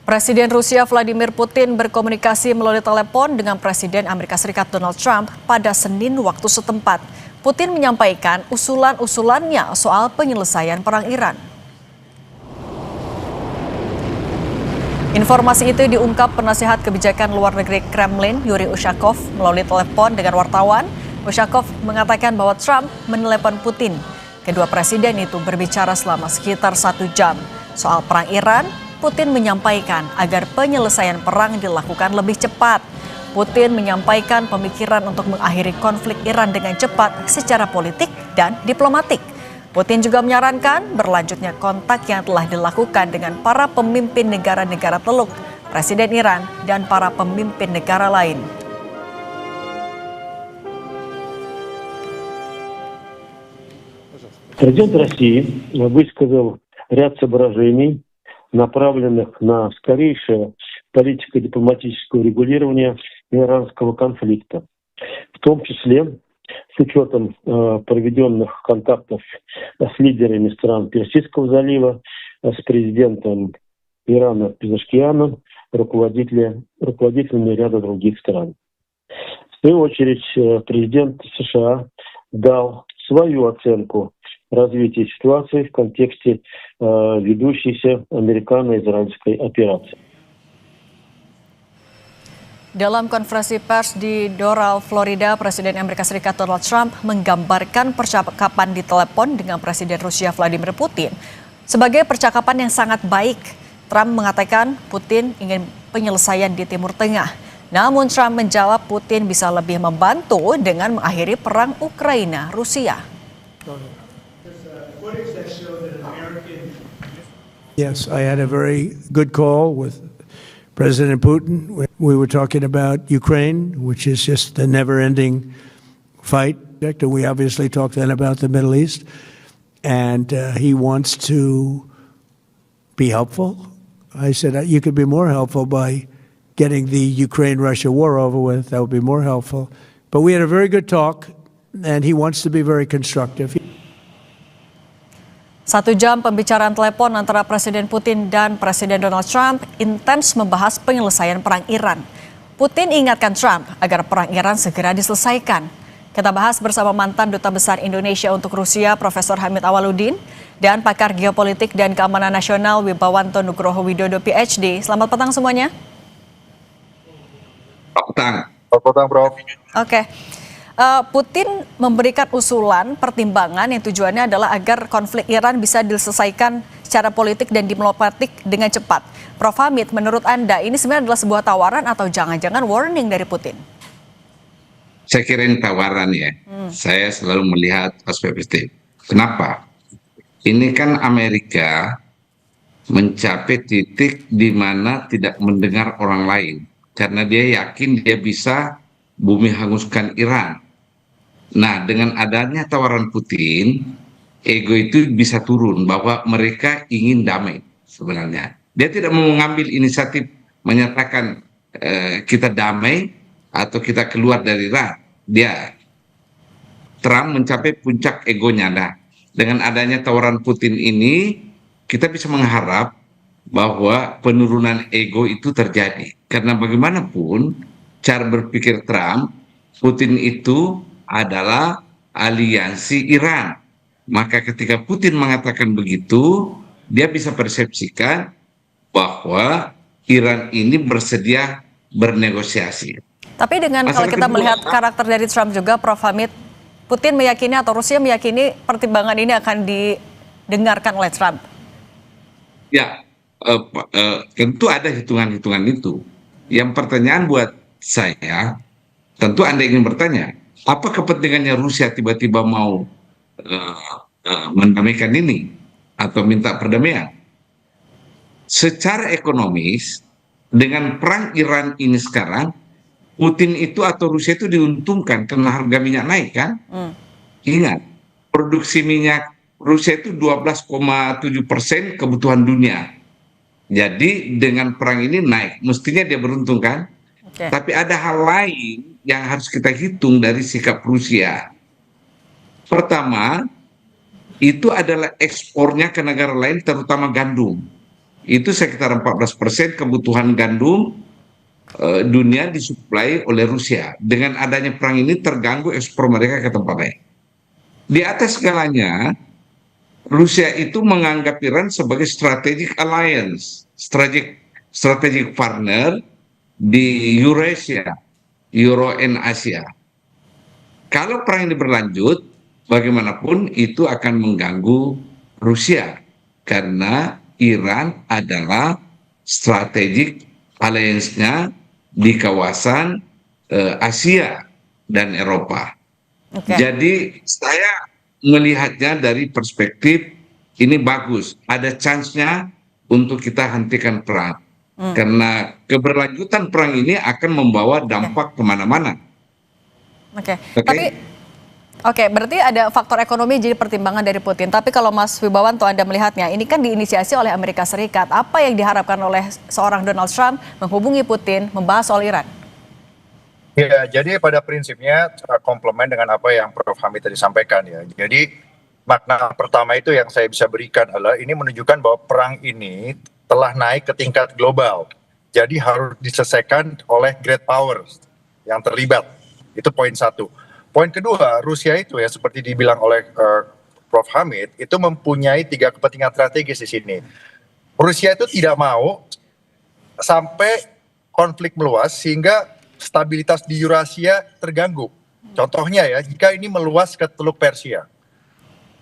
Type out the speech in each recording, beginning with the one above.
Presiden Rusia Vladimir Putin berkomunikasi melalui telepon dengan Presiden Amerika Serikat Donald Trump pada Senin waktu setempat. Putin menyampaikan usulan-usulannya soal penyelesaian perang Iran. Informasi itu diungkap penasihat kebijakan luar negeri Kremlin, Yuri Ushakov, melalui telepon dengan wartawan. Ushakov mengatakan bahwa Trump menelepon Putin. Kedua presiden itu berbicara selama sekitar 1 jam soal perang Iran. Putin menyampaikan agar penyelesaian perang dilakukan lebih cepat. Putin menyampaikan pemikiran untuk mengakhiri konflik Iran dengan cepat secara politik dan diplomatik. Putin juga menyarankan berlanjutnya kontak yang telah dilakukan dengan para pemimpin negara-negara Teluk, Presiden Iran, dan para pemimpin negara lain. Президент России высказал ряд соображений, направленных на скорейшее политико-дипломатическое урегулирование иранского конфликта, в том числе с учетом проведенных контактов с лидерами стран Персидского залива, с президентом Ирана Пезешкианом, руководителями ряда других стран. В свою очередь, президент США дал свою оценку развития ситуации в контексте ведущейся американо-израильской операции. Dalam konferensi pers di Doral, Florida, Presiden Amerika Serikat Donald Trump menggambarkan percakapan di telepon dengan Presiden Rusia Vladimir Putin sebagai percakapan yang sangat baik. Trump mengatakan Putin ingin penyelesaian di Timur Tengah. Namun Trump menjawab Putin bisa lebih membantu dengan mengakhiri perang Ukraina-Rusia. Yes, I had a very good call with President Putin. We were talking about Ukraine, which is just a never-ending fight. We obviously talked then about the Middle East, and he wants to be helpful. I said, you could be more helpful by getting the Ukraine-Russia war over with. That would be more helpful. But we had a very good talk, and he wants to be very constructive. 1 jam pembicaraan telepon antara Presiden Putin dan Presiden Donald Trump intens membahas penyelesaian perang Iran. Putin ingatkan Trump agar perang Iran segera diselesaikan. Kita bahas bersama mantan Duta Besar Indonesia untuk Rusia, Profesor Hamid Awaludin, dan pakar geopolitik dan keamanan nasional Wibawanto Nugroho Widodo, PhD. Selamat petang semuanya. Selamat petang, Prof. Oke. Putin memberikan usulan pertimbangan yang tujuannya adalah agar konflik Iran bisa diselesaikan secara politik dan diplomatik dengan cepat. Prof. Hamid, menurut Anda ini sebenarnya adalah sebuah tawaran atau jangan-jangan warning dari Putin? Saya kira ini tawaran ya. Saya selalu melihat aspek positif. Kenapa? Ini kan Amerika mencapai titik di mana tidak mendengar orang lain. Karena dia yakin dia bisa bumi hanguskan Iran. Nah, dengan adanya tawaran Putin, ego itu bisa turun bahwa mereka ingin damai sebenarnya. Dia tidak mau mengambil inisiatif menyatakan kita damai atau kita keluar dari Iran. Trump mencapai puncak egonya. Nah, dengan adanya tawaran Putin ini, kita bisa mengharap bahwa penurunan ego itu terjadi. Karena bagaimanapun cara berpikir Trump, Putin itu adalah aliansi Iran. Maka ketika Putin mengatakan begitu, dia bisa persepsikan bahwa Iran ini bersedia bernegosiasi. Tapi dengan kalau kita melihat karakter dari Trump juga, Prof. Hamid, Putin meyakini atau Rusia meyakini pertimbangan ini akan didengarkan oleh Trump? Ya, tentu ada hitungan-hitungan itu. Yang pertanyaan buat saya, tentu Anda ingin bertanya, apa kepentingannya Rusia tiba-tiba mau mendamaikan ini atau minta perdamaian? Secara ekonomis, dengan perang Iran ini sekarang, Putin itu atau Rusia itu diuntungkan karena harga minyak naik kan? Ingat, produksi minyak Rusia itu 12,7% kebutuhan dunia. Jadi dengan perang ini naik, mestinya dia beruntung kan? Okay. Tapi ada hal lain yang harus kita hitung dari sikap Rusia. Pertama, itu adalah ekspornya ke negara lain, terutama gandum. itu sekitar 14% kebutuhan gandum dunia disuplai oleh Rusia. Dengan adanya perang ini terganggu ekspor mereka ke tempat lain. Di atas segalanya, Rusia itu menganggap Iran sebagai strategic alliance, strategic partner di Eurasia, Euro and Asia. Kalau perang ini berlanjut, bagaimanapun itu akan mengganggu Rusia karena Iran adalah strategic alliance-nya di kawasan Asia dan Eropa. Jadi saya melihatnya dari perspektif ini bagus, ada chance-nya untuk kita hentikan perang. Karena keberlanjutan perang ini akan membawa dampak kemana-mana. Oke, berarti ada faktor ekonomi jadi pertimbangan dari Putin. Tapi kalau Mas Wibawanto Anda melihatnya, ini kan diinisiasi oleh Amerika Serikat. Apa yang diharapkan oleh seorang Donald Trump menghubungi Putin membahas soal Iran? Ya, jadi pada prinsipnya komplement dengan apa yang Prof. Hamid tadi sampaikan ya. Jadi makna pertama itu yang saya bisa berikan adalah ini menunjukkan bahwa perang ini telah naik ke tingkat global. Jadi harus diselesaikan oleh great powers yang terlibat. Itu poin satu. Poin kedua, Rusia itu ya seperti dibilang oleh Prof. Hamid, itu mempunyai 3 kepentingan strategis di sini. Rusia itu tidak mau sampai konflik meluas sehingga stabilitas di Eurasia terganggu. Contohnya ya, jika ini meluas ke Teluk Persia,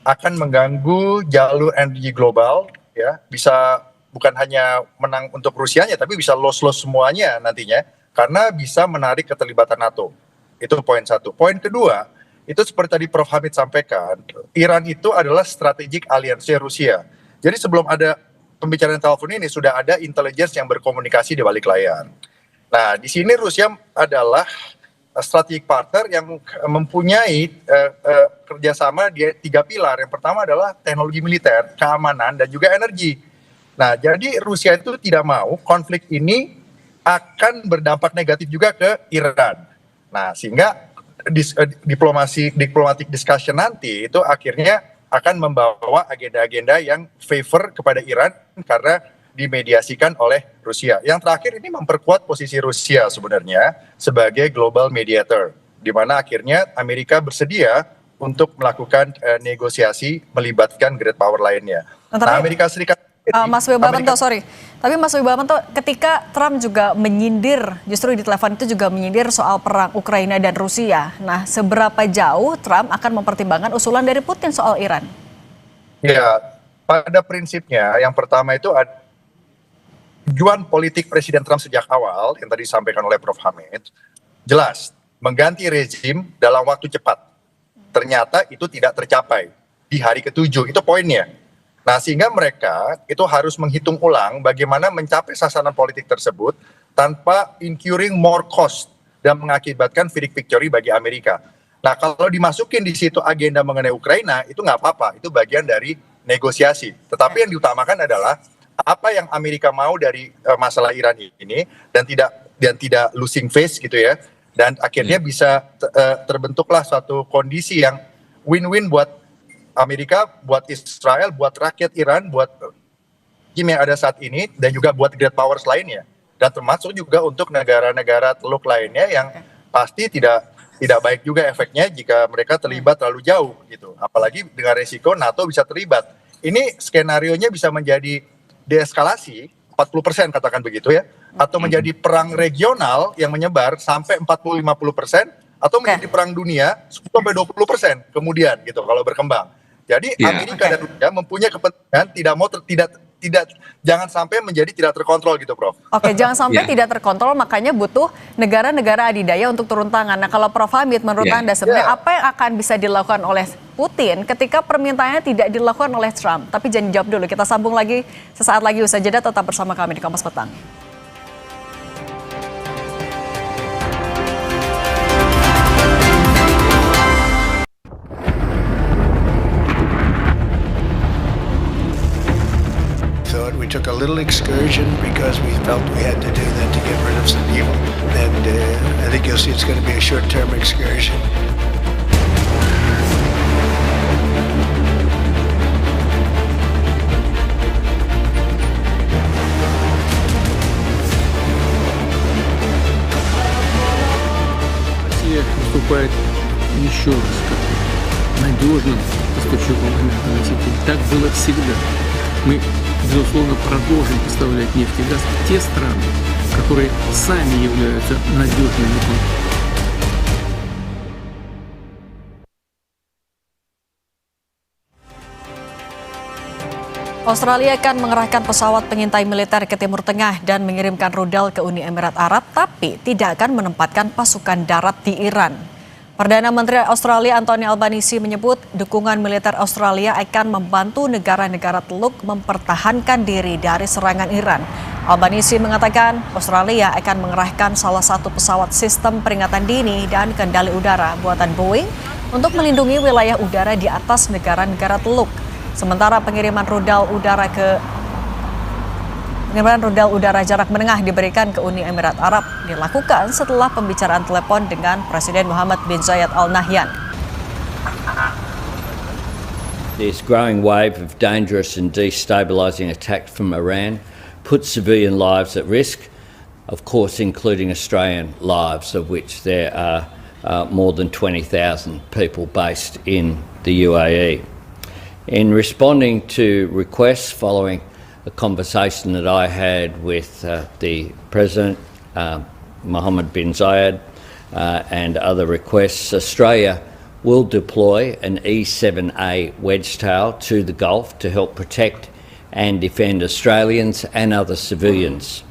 akan mengganggu jalur energi global, ya, bisa bukan hanya menang untuk Rusianya, tapi bisa loss-loss semuanya nantinya, karena bisa menarik keterlibatan NATO. Itu poin satu. Poin kedua, itu seperti tadi Prof. Hamid sampaikan, Iran itu adalah strategic alliance Rusia. Jadi sebelum ada pembicaraan telepon ini, sudah ada intelligence yang berkomunikasi di balik layar. Nah, di sini Rusia adalah strategic partner yang mempunyai kerjasama di 3 pilar. Yang pertama adalah teknologi militer, keamanan, dan juga energi. Nah, jadi Rusia itu tidak mau konflik ini akan berdampak negatif juga ke Iran. Nah, sehingga diplomatic discussion nanti itu akhirnya akan membawa agenda-agenda yang favor kepada Iran karena dimediasikan oleh Rusia. Yang terakhir ini memperkuat posisi Rusia sebenarnya sebagai global mediator, di mana akhirnya Amerika bersedia untuk melakukan negosiasi melibatkan great power lainnya. Nah, Amerika Serikat Mas Wibawanto, tapi Mas Wibawanto, ketika Trump juga menyindir, justru di telepon itu juga menyindir soal perang Ukraina dan Rusia. Nah, seberapa jauh Trump akan mempertimbangkan usulan dari Putin soal Iran? Ya, pada prinsipnya yang pertama itu ada tujuan politik Presiden Trump sejak awal yang tadi disampaikan oleh Prof. Hamid, jelas mengganti rezim dalam waktu cepat. Ternyata itu tidak tercapai di hari ke-7, itu poinnya. Nah, sehingga mereka itu harus menghitung ulang bagaimana mencapai sasaran politik tersebut tanpa incurring more cost dan mengakibatkan victory bagi Amerika. Nah, kalau dimasukin di situ agenda mengenai Ukraina, itu nggak apa-apa, itu bagian dari negosiasi. Tetapi yang diutamakan adalah apa yang Amerika mau dari masalah Iran ini dan tidak losing face gitu ya, dan akhirnya bisa terbentuklah suatu kondisi yang win-win buat Amerika, buat Israel, buat rakyat Iran, buat tim yang ada saat ini, dan juga buat great powers lainnya, dan termasuk juga untuk negara-negara teluk lainnya yang pasti tidak baik juga efeknya jika mereka terlibat terlalu jauh gitu, apalagi dengan resiko NATO bisa terlibat. Ini skenarionya bisa menjadi deeskalasi 40% katakan begitu ya, atau menjadi perang regional yang menyebar sampai 40-50%, atau menjadi perang dunia 10-20% kemudian gitu kalau berkembang. Jadi Amerika dan Rusia mempunyai kepentingan jangan sampai menjadi tidak terkontrol gitu, Prof. Oke, jangan sampai tidak terkontrol, makanya butuh negara-negara adidaya untuk turun tangan. Nah, kalau Prof. Hamid, menurut Anda sebenarnya apa yang akan bisa dilakukan oleh Putin ketika permintaannya tidak dilakukan oleh Trump? Tapi jangan dijawab dulu, kita sambung lagi sesaat lagi usai jeda, tetap bersama kami di Kompas Petang. We took a little excursion because we felt we had to do that to get rid of some evil. And I think you'll see it's going to be a short-term excursion. выступает еще раз как надежным поставщиком энергоносителей. Так было всегда. Мы, безусловно, продолжим поставлять нефть и газ в те страны, которые сами являются надежными конкурентами. Australia akan mengerahkan pesawat pengintai militer ke Timur Tengah dan mengirimkan rudal ke Uni Emirat Arab, tapi tidak akan menempatkan pasukan darat di Iran. Perdana Menteri Australia Anthony Albanese menyebut dukungan militer Australia akan membantu negara-negara Teluk mempertahankan diri dari serangan Iran. Albanese mengatakan Australia akan mengerahkan salah satu pesawat sistem peringatan dini dan kendali udara buatan Boeing untuk melindungi wilayah udara di atas negara-negara Teluk. Sementara pengiriman rudal udara jarak menengah diberikan ke Uni Emirat Arab dilakukan setelah pembicaraan telepon dengan Presiden Mohammed bin Zayed Al Nahyan. This growing wave of dangerous and destabilising attacks from Iran puts civilian lives at risk, of course including Australian lives, of which there are more than 20,000 people based in the UAE. In responding to requests following a conversation that I had with the President, Mohammed bin Zayed, and other requests, Australia will deploy an E-7A Wedgetail to the Gulf to help protect and defend Australians and other civilians.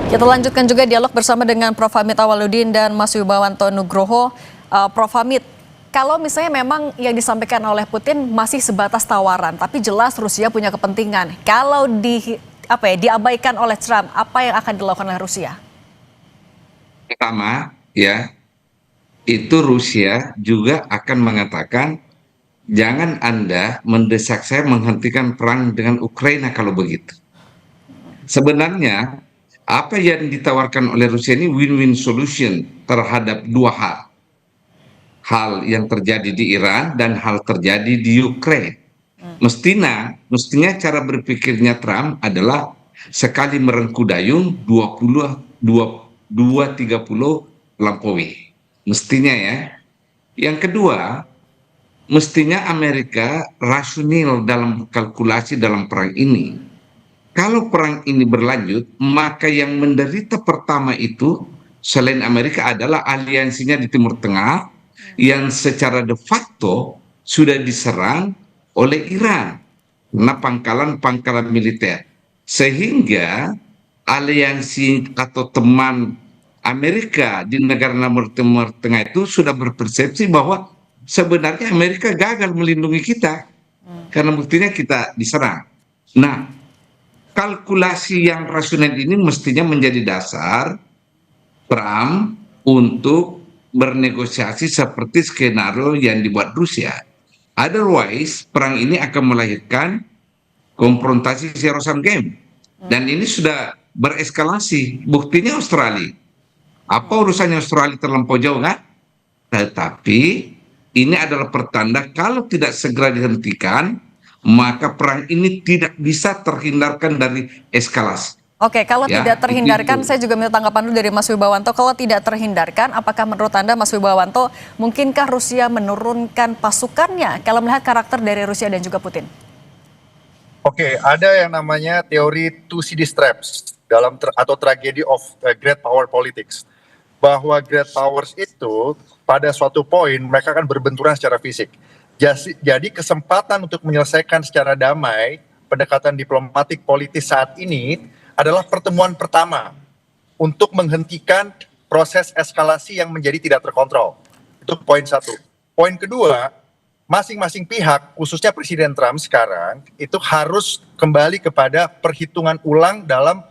Kita lanjutkan juga dialog bersama dengan Prof. Hamid Awaludin dan Mas Wibawanto Nugroho. Prof. Hamid, kalau misalnya memang yang disampaikan oleh Putin masih sebatas tawaran, tapi jelas Rusia punya kepentingan. Kalau diabaikan oleh Trump, apa yang akan dilakukan oleh Rusia? Pertama, ya, itu Rusia juga akan mengatakan, jangan Anda mendesak saya menghentikan perang dengan Ukraina kalau begitu. Sebenarnya, apa yang ditawarkan oleh Rusia ini win-win solution terhadap dua hal. Hal yang terjadi di Iran dan hal terjadi di Ukraina. Mestinya cara berpikirnya Trump adalah sekali merengku dayung 20-30 lampaui. Mestinya ya. Yang kedua, mestinya Amerika rasional dalam kalkulasi dalam perang ini. Kalau perang ini berlanjut, maka yang menderita pertama itu selain Amerika adalah aliansinya di Timur Tengah yang secara de facto sudah diserang oleh Iran karena pangkalan-pangkalan militer. Sehingga aliansi atau teman Amerika di negara Timur Tengah itu sudah berpersepsi bahwa sebenarnya Amerika gagal melindungi kita karena buktinya kita diserang. Nah, kalkulasi yang rasional ini mestinya menjadi dasar Trump untuk bernegosiasi seperti skenario yang dibuat Rusia. Otherwise, perang ini akan melahirkan konfrontasi zero sum game. Dan ini sudah bereskalasi. Buktinya Australia. Apa urusannya Australia terlampau jauh kan? Tetapi ini adalah pertanda kalau tidak segera dihentikan, maka perang ini tidak bisa terhindarkan dari eskalasi. Oke, kalau tidak terhindarkan, saya juga minta tanggapan dulu dari Mas Wibawanto. Kalau tidak terhindarkan, apakah menurut Anda, Mas Wibawanto, mungkinkah Rusia menurunkan pasukannya kalau melihat karakter dari Rusia dan juga Putin? Oke, ada yang namanya teori two CD straps atau tragedy of great power politics. Bahwa great powers itu pada suatu poin mereka akan berbenturan secara fisik. Jadi kesempatan untuk menyelesaikan secara damai pendekatan diplomatik politis saat ini adalah pertemuan pertama untuk menghentikan proses eskalasi yang menjadi tidak terkontrol. Itu poin satu. Poin kedua, masing-masing pihak, khususnya Presiden Trump sekarang, itu harus kembali kepada perhitungan ulang dalam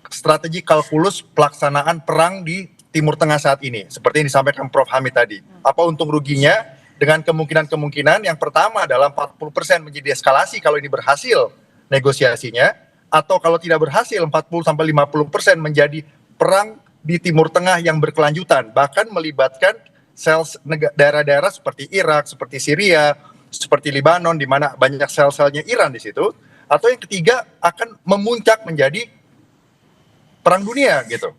strategi kalkulus pelaksanaan perang di Timur Tengah saat ini. Seperti yang disampaikan Prof. Hamid tadi. Apa untung ruginya dengan kemungkinan-kemungkinan yang pertama adalah 40% menjadi eskalasi kalau ini berhasil negosiasinya. Atau kalau tidak berhasil 40-50% menjadi perang di Timur Tengah yang berkelanjutan, bahkan melibatkan daerah-daerah seperti Irak, seperti Syria, seperti Lebanon, di mana banyak sel-selnya Iran di situ. Atau yang ketiga akan memuncak menjadi perang dunia gitu.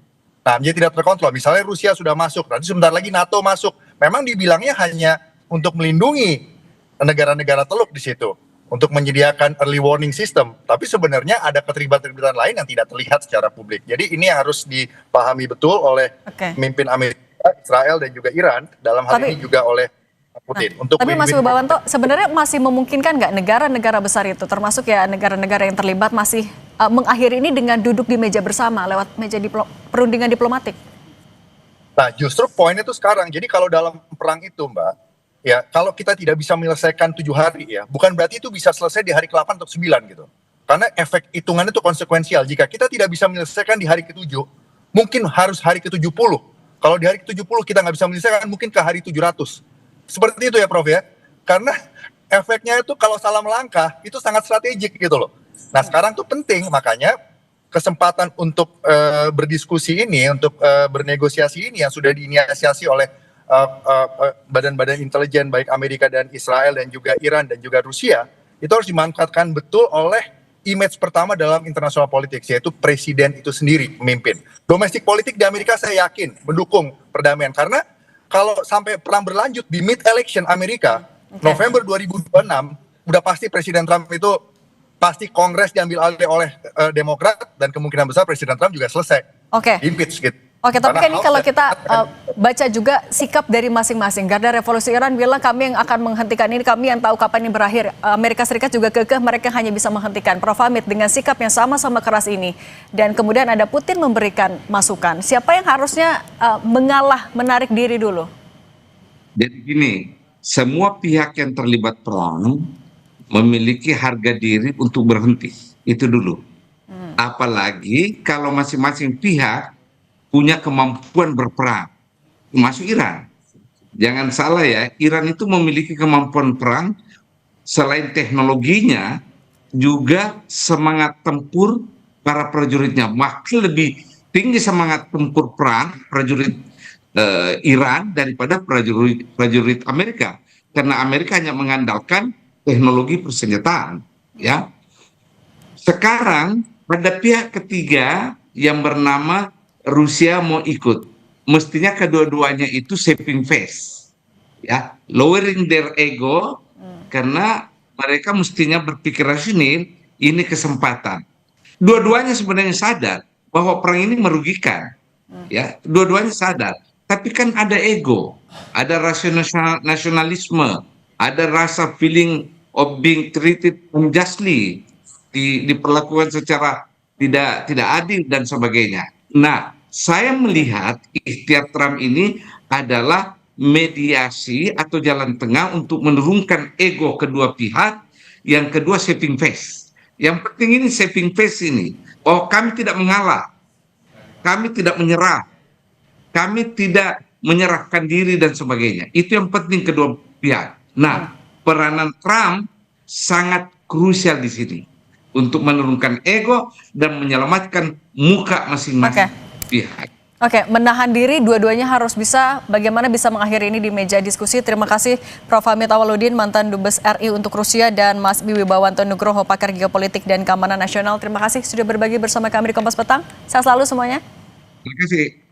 Nah, menjadi tidak terkontrol. Misalnya Rusia sudah masuk, nanti sebentar lagi NATO masuk. Memang dibilangnya hanya untuk melindungi negara-negara teluk di situ, untuk menyediakan early warning system. Tapi sebenarnya ada keterlibatan lain yang tidak terlihat secara publik. Jadi ini harus dipahami betul oleh pemimpin Amerika, Israel, dan juga Iran. Dalam hal ini juga oleh Putin. Tapi Mas Wibawanto, sebenarnya masih memungkinkan nggak negara-negara besar itu, termasuk ya negara-negara yang terlibat, masih mengakhiri ini dengan duduk di meja bersama lewat meja perundingan diplomatik? Nah, justru poinnya itu sekarang. Jadi kalau dalam perang itu, Mbak, ya kalau kita tidak bisa menyelesaikan 7 hari ya, bukan berarti itu bisa selesai di hari ke-8 atau 9 gitu. Karena efek hitungannya itu konsekuensial. Jika kita tidak bisa menyelesaikan di hari ke-7, mungkin harus hari ke-70. Kalau di hari ke-70 kita nggak bisa menyelesaikan, mungkin ke hari 700. Seperti itu ya, Prof ya. Karena efeknya itu kalau salah melangkah, itu sangat strategik gitu loh. Nah, sekarang tuh penting, makanya kesempatan untuk berdiskusi ini, untuk bernegosiasi ini yang sudah diinisiasi oleh badan-badan intelijen baik Amerika dan Israel dan juga Iran dan juga Rusia, itu harus dimanfaatkan betul oleh image pertama dalam international politics, yaitu presiden itu sendiri memimpin. Domestic politik di Amerika saya yakin mendukung perdamaian, karena kalau sampai perang berlanjut di mid-election Amerika, November 2026, udah pasti Presiden Trump itu pasti Kongres diambil alih oleh Demokrat, dan kemungkinan besar Presiden Trump juga selesai. Impeach gitu. Oke, tapi kan ini kalau kita baca juga sikap dari masing-masing. Garda Revolusi Iran bilang kami yang akan menghentikan ini, kami yang tahu kapan ini berakhir. Amerika Serikat juga kekeh mereka hanya bisa menghentikan. Prof Hamid, dengan sikap yang sama-sama keras ini, dan kemudian ada Putin memberikan masukan, siapa yang harusnya mengalah, menarik diri dulu? Jadi gini, semua pihak yang terlibat perang memiliki harga diri untuk berhenti, itu dulu. Apalagi kalau masing-masing pihak punya kemampuan berperang, termasuk Iran. Jangan salah ya, Iran itu memiliki kemampuan perang, selain teknologinya, juga semangat tempur para prajuritnya. Bahkan lebih tinggi semangat tempur perang prajurit Iran daripada prajurit Amerika. Karena Amerika hanya mengandalkan teknologi persenjataan. Ya. Sekarang ada pihak ketiga yang bernama Rusia mau ikut. Mestinya kedua-duanya itu saving face, ya, lowering their ego, karena mereka mestinya berpikir rasional. Ini kesempatan. Dua-duanya sebenarnya sadar bahwa perang ini merugikan, ya. Dua-duanya sadar. Tapi kan ada ego, ada rasa nasionalisme, ada rasa feeling of being treated unjustly, diperlakukan secara tidak adil dan sebagainya. Nah, saya melihat ikhtiar Trump ini adalah mediasi atau jalan tengah untuk menurunkan ego kedua pihak. Yang kedua, saving face. Yang penting ini saving face ini, bahwa kami tidak mengalah, kami tidak menyerah, kami tidak menyerahkan diri dan sebagainya. Itu yang penting kedua pihak. Nah, peranan Trump sangat krusial di sini untuk menurunkan ego dan menyelamatkan muka masing-masing pihak. Oke, menahan diri, dua-duanya harus bisa. Bagaimana bisa mengakhiri ini di meja diskusi? Terima kasih Prof Hamid Awaludin, mantan Dubes RI untuk Rusia, dan Mas Wibawanto Nugroho, pakar geopolitik dan keamanan nasional. Terima kasih sudah berbagi bersama kami di Kompas Petang. Sehat selalu semuanya. Terima kasih.